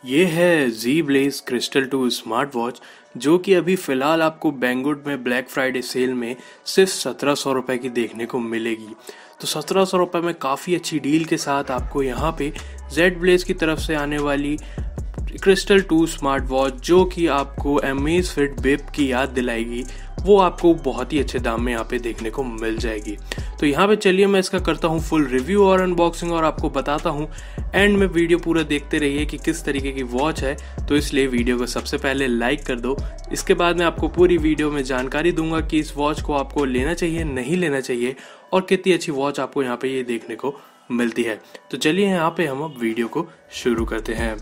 ये है Zeblaze crystal 2 smart watch जो कि अभी फ़िलहाल आपको बैंगुड में ब्लैक फ्राइडे सेल में सिर्फ 1700 रुपये की देखने को मिलेगी। तो 1700 रुपये में काफ़ी अच्छी डील के साथ आपको यहाँ पे Zeblaze की तरफ से आने वाली क्रिस्टल 2 स्मार्ट वॉच जो कि आपको Amazfit Bip की याद दिलाएगी, वो आपको बहुत ही अच्छे दाम में यहाँ पे देखने को मिल जाएगी। तो यहाँ पे चलिए मैं इसका करता हूँ फुल रिव्यू और अनबॉक्सिंग और आपको बताता हूँ। एंड में वीडियो पूरा देखते रहिए कि किस तरीके की वॉच है, तो इसलिए वीडियो को सबसे पहले लाइक कर दो। इसके बाद मैं आपको पूरी वीडियो में जानकारी दूंगा कि इस वॉच को आपको लेना चाहिए नहीं लेना चाहिए और कितनी अच्छी वॉच आपको यहाँ पे ये देखने को मिलती है। तो चलिए यहाँ पे हम अब वीडियो को शुरू करते हैं।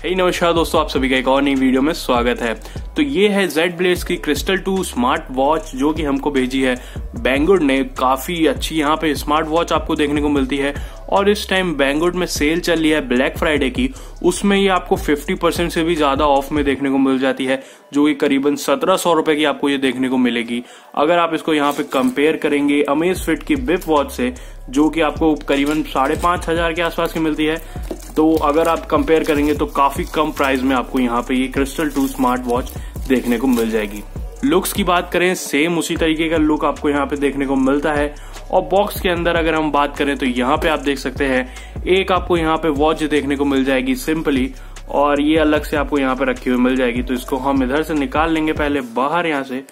नमस्कार दोस्तों, आप सभी का एक और नई वीडियो में स्वागत है। तो ये है Zeblaze की क्रिस्टल 2 स्मार्ट वॉच जो कि हमको भेजी है बैंगुड ने। काफी अच्छी यहाँ पे स्मार्ट वॉच आपको देखने को मिलती है और इस टाइम बैंगुड में सेल चल रही है ब्लैक फ्राइडे की, उसमें ये आपको 50% से भी ज्यादा ऑफ में देखने को मिल जाती है, जो कि करीबन 1700 रुपए की आपको ये देखने को मिलेगी। अगर आप इसको यहाँ पे कंपेयर करेंगे Amazfit की बिप वॉच से जो कि आपको करीबन 5500 के आसपास की मिलती है, तो अगर आप कंपेयर करेंगे तो काफी कम प्राइस में आपको यहाँ पे ये क्रिस्टल 2 स्मार्ट वॉच देखने को मिल जाएगी। लुक्स की बात करें, सेम उसी तरीके का लुक आपको यहाँ पे देखने को मिलता है। और बॉक्स के अंदर अगर हम बात करें तो यहाँ पे आप देख सकते हैं एक आपको यहाँ पे वॉच देखने को मिल जाएगी सिंपली, और ये अलग से आपको यहाँ पे रखी हुई मिल जाएगी। तो इसको हम इधर से निकाल लेंगे पहले बाहर यहाँ से,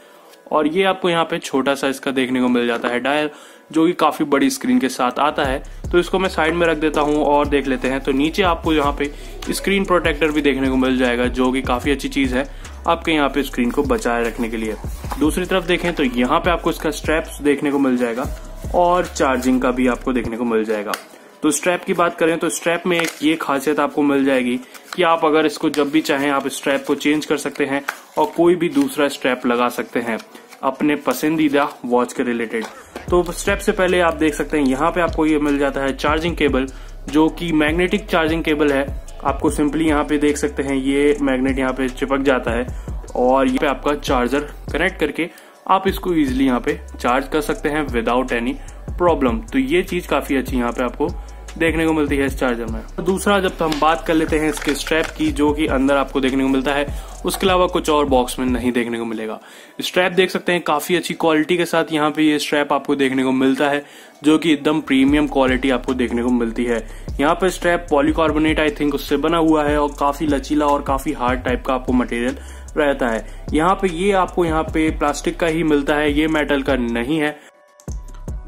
और ये आपको यहाँ पे छोटा सा इसका देखने को मिल जाता है डायल, जो कि काफी बड़ी स्क्रीन के साथ आता है। तो इसको मैं साइड में रख देता हूँ और देख लेते हैं। तो नीचे आपको यहाँ पे स्क्रीन प्रोटेक्टर भी देखने को मिल जाएगा, जो कि काफी अच्छी चीज है आपके यहाँ पे स्क्रीन को बचाए रखने के लिए। दूसरी तरफ देखें तो यहाँ पे आपको इसका स्ट्रैप्स देखने को मिल जाएगा और चार्जिंग का भी आपको देखने को मिल जाएगा। तो स्ट्रैप की बात करें तो स्ट्रैप में एक ये खासियत आपको मिल जाएगी कि आप अगर इसको जब भी चाहें आप स्ट्रैप को चेंज कर सकते हैं और कोई भी दूसरा स्ट्रैप लगा सकते हैं अपने पसंदीदा वॉच के रिलेटेड। तो स्टेप से पहले आप देख सकते हैं यहाँ पे आपको ये मिल जाता है चार्जिंग केबल, जो कि मैग्नेटिक चार्जिंग केबल है। आपको सिंपली यहाँ पे देख सकते हैं ये मैग्नेट यहाँ पे चिपक जाता है और ये पे आपका चार्जर कनेक्ट करके आप इसको इजिली यहाँ पे चार्ज कर सकते हैं विदाउट एनी प्रॉब्लम। तो ये चीज काफी अच्छी यहाँ पे आपको देखने को मिलती है इस चार्जर में। दूसरा जब हम बात कर लेते हैं इसके स्ट्रैप की, जो कि अंदर आपको देखने को मिलता है, उसके अलावा कुछ और बॉक्स में नहीं देखने को मिलेगा। स्ट्रैप देख सकते हैं काफी अच्छी क्वालिटी के साथ यहाँ पे ये स्ट्रैप आपको देखने को मिलता है, जो कि एकदम प्रीमियम क्वालिटी आपको देखने को मिलती है। यहाँ पे स्ट्रैप पॉलीकार्बोनेट आई थिंक उससे बना हुआ है और काफी लचीला और काफी हार्ड टाइप का आपको मटेरियल रहता है। यहाँ पे ये आपको यहाँ पे प्लास्टिक का ही मिलता है, ये मेटल का नहीं है।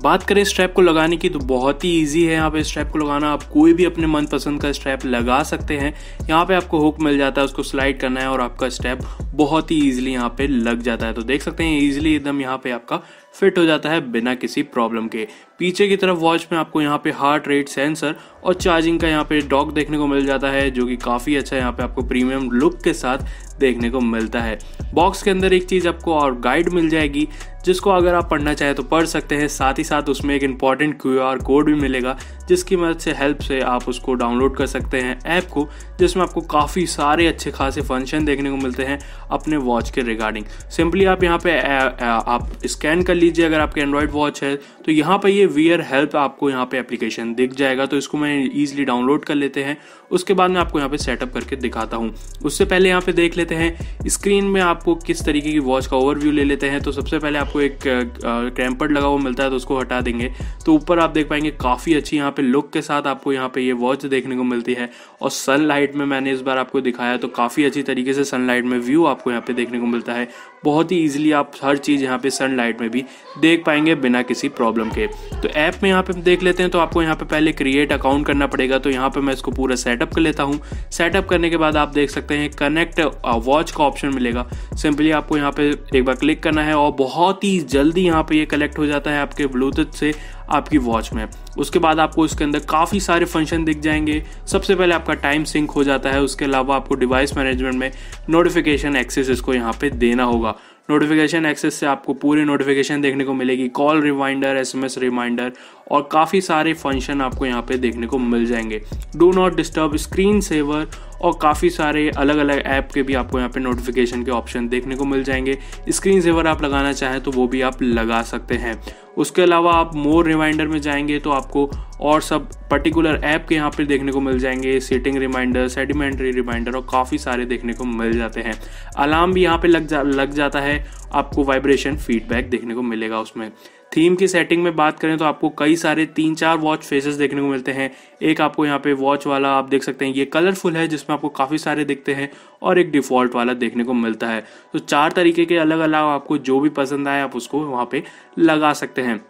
बात करें स्ट्रैप को लगाने की तो बहुत ही इजी है यहाँ पे स्ट्रैप को लगाना। आप कोई भी अपने मनपसंद का स्ट्रैप लगा सकते हैं। यहाँ पे आपको हुक मिल जाता है, उसको स्लाइड करना है और आपका स्ट्रैप बहुत ही इजीली यहाँ पे लग जाता है। तो देख सकते हैं इजीली एकदम यहाँ पे आपका फिट हो जाता है बिना किसी प्रॉब्लम के। पीछे की तरफ वॉच में आपको यहाँ पे हार्ट रेट सेंसर और चार्जिंग का यहाँ पे डॉक देखने को मिल जाता है, जो कि काफी अच्छा यहाँ पे आपको प्रीमियम लुक के साथ देखने को मिलता है। बॉक्स के अंदर एक चीज आपको और गाइड मिल जाएगी, जिसको अगर आप पढ़ना चाहें तो पढ़ सकते हैं। साथ ही साथ उसमें एक इंपॉर्टेंट QR कोड भी मिलेगा, जिसकी मदद से हेल्प से आप उसको डाउनलोड कर सकते हैं ऐप को, जिसमें आपको काफ़ी सारे अच्छे खासे फंक्शन देखने को मिलते हैं अपने वॉच के रिगार्डिंग। सिंपली आप यहाँ पे आप स्कैन कर लीजिए अगर आपके एंड्रॉयड वॉच है तो यहाँ पे ये वियर हेल्प आपको यहाँ पे एप्लीकेशन दिख जाएगा। तो इसको मैं ईजिली डाउनलोड कर लेते हैं, उसके बाद मैं आपको यहाँ पे सेटअप करके दिखाता हूँ। उससे पहले यहाँ पे देख लेते हैं स्क्रीन में आपको किस तरीके की वॉच का ओवरव्यू ले लेते हैं। तो सबसे पहले आपको एक क्रैम्पर्ड लगा हुआ मिलता है, तो उसको हटा देंगे तो ऊपर आप देख पाएंगे काफ़ी अच्छी यहाँ पे लुक के साथ आपको यहाँ पे ये वॉच देखने को मिलती है। और सनलाइट में मैंने इस बार आपको दिखाया तो काफ़ी अच्छी तरीके से सनलाइट में व्यू आपको यहाँ पे देखने को मिलता है। बहुत ही इजीली आप हर चीज़ यहाँ पे सनलाइट में भी देख पाएंगे बिना किसी प्रॉब्लम के। तो ऐप में यहाँ पे देख लेते हैं तो आपको यहाँ पे पहले क्रिएट अकाउंट करना पड़ेगा। तो यहाँ पे मैं इसको पूरा सेटअप कर लेता हूँ। सेटअप करने के बाद आप देख सकते हैं कनेक्ट वॉच का ऑप्शन मिलेगा। सिंपली आपको यहाँ पे एक बार क्लिक करना है और बहुत ही जल्दी यहाँ पे ये कनेक्ट हो जाता है आपके ब्लूटूथ से आपकी वॉच में। उसके बाद आपको इसके अंदर काफ़ी सारे फंक्शन दिख जाएंगे। सबसे पहले आपका टाइम सिंक हो जाता है, उसके अलावा आपको डिवाइस मैनेजमेंट में नोटिफिकेशन एक्सेस इसको यहाँ पे देना होगा। नोटिफिकेशन एक्सेस से आपको पूरी नोटिफिकेशन देखने को मिलेगी, कॉल रिमाइंडर, SMS रिमाइंडर और काफ़ी सारे फंक्शन आपको यहाँ पे देखने को मिल जाएंगे। Do not disturb, screen saver और काफ़ी सारे अलग अलग ऐप के भी आपको यहाँ पे नोटिफिकेशन के ऑप्शन देखने को मिल जाएंगे। स्क्रीन सेवर आप लगाना चाहें तो वो भी आप लगा सकते हैं। उसके अलावा आप मोर रिमाइंडर में जाएंगे तो आपको और सब पर्टिकुलर ऐप के यहाँ पे देखने को मिल जाएंगे, सीटिंग रिमाइंडर, सेडिमेंट्री रिमाइंडर और काफ़ी सारे देखने को मिल जाते हैं। अलार्म भी यहाँ पे लग जाता है, आपको वाइब्रेशन फीडबैक देखने को मिलेगा उसमें। थीम की सेटिंग में बात करें तो आपको कई सारे 3-4 वॉच फेसेस देखने को मिलते हैं। एक आपको यहाँ पे वॉच वाला आप देख सकते हैं, ये कलरफुल है जिसमें आपको काफ़ी सारे दिखते हैं, और एक डिफ़ॉल्ट वाला देखने को मिलता है। तो 4 तरीके के अलग अलग आपको जो भी पसंद आए आप उसको वहाँ पे लगा सकते हैं।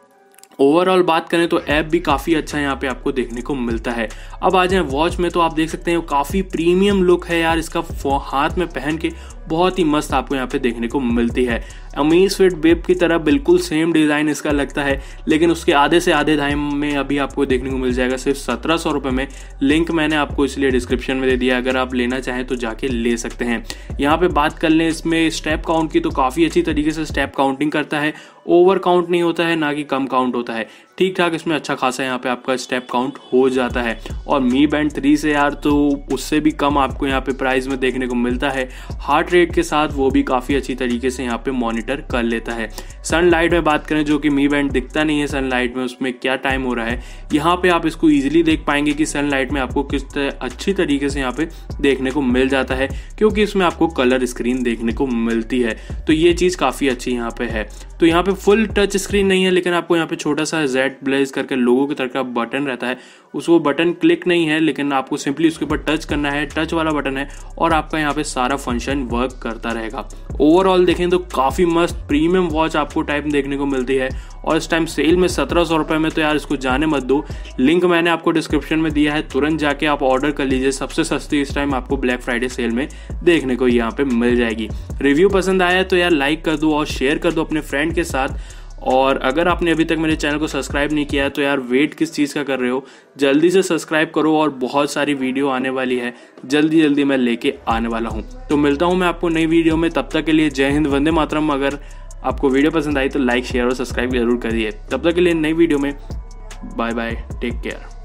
ओवरऑल बात करें तो ऐप भी काफ़ी अच्छा यहाँ पे आपको देखने को मिलता है। अब आ जाए वॉच में तो आप देख सकते हैं काफ़ी प्रीमियम लुक है यार, इसका हाथ में पहन के बहुत ही मस्त आपको यहाँ पे देखने को मिलती है। अमेज़फिट बिप की तरह बिल्कुल सेम डिज़ाइन इसका लगता है, लेकिन उसके आधे से आधे दाम में अभी आपको देखने को मिल जाएगा सिर्फ 1700 रुपये में। लिंक मैंने आपको इसलिए डिस्क्रिप्शन में दे दिया, अगर आप लेना चाहें तो जाके ले सकते हैं। यहाँ पे बात कर लें इसमें स्टेप काउंट की तो काफ़ी अच्छी तरीके से स्टेप काउंटिंग करता है, ओवर काउंट नहीं होता है ना कि कम काउंट होता है, ठीक ठाक इसमें अच्छा खासा यहाँ पे आपका स्टेप काउंट हो जाता है। और मी बैंड 3 से यार तो उससे भी कम आपको यहाँ पे प्राइस में देखने को मिलता है। हार्ट रेट के साथ वो भी काफ़ी अच्छी तरीके से यहाँ पे मॉनिटर कर लेता है। सनलाइट में बात करें जो कि मी बैंड दिखता नहीं है सनलाइट में, उसमें क्या टाइम हो रहा है, यहाँ पे आप इसको ईजिली देख पाएंगे कि सनलाइट में आपको किस अच्छी तरीके से यहाँ पे देखने को मिल जाता है, क्योंकि इसमें आपको कलर स्क्रीन देखने को मिलती है। तो ये चीज़ काफ़ी अच्छी यहाँ पे है। तो यहाँ पे फुल टच स्क्रीन नहीं है, लेकिन आपको यहाँ पे छोटा सा ज़ेब्लाज़ करके लोगो की तरह का बटन रहता है, उसको बटन क्लिक नहीं है, लेकिन आपको सिंपली उसके ऊपर टच करना है, टच वाला बटन है, और आपका यहाँ पे सारा फंक्शन वर्क करता रहेगा। ओवरऑल देखें तो काफ़ी मस्त प्रीमियम वॉच आपको टाइप देखने को मिलती है, और इस टाइम सेल में 1700 रुपये में, तो यार इसको जाने मत दो। लिंक मैंने आपको डिस्क्रिप्शन में दिया है, तुरंत जाके आप ऑर्डर कर लीजिए। सबसे सस्ती इस टाइम आपको ब्लैक फ्राइडे सेल में देखने को यहाँ पे मिल जाएगी। रिव्यू पसंद आया तो यार लाइक कर दो और शेयर कर दो अपने फ्रेंड के साथ। और अगर आपने अभी तक मेरे चैनल को सब्सक्राइब नहीं किया है तो यार वेट किस चीज़ का कर रहे हो, जल्दी से सब्सक्राइब करो, और बहुत सारी वीडियो आने वाली है, जल्दी मैं लेके आने वाला हूँ। तो मिलता हूँ मैं आपको नई वीडियो में, तब तक के लिए जय हिंद, वंदे मातरम। अगर आपको वीडियो पसंद आई तो लाइक शेयर और सब्सक्राइब जरूर करिए। तब तक के लिए नई वीडियो में बाय बाय, टेक केयर।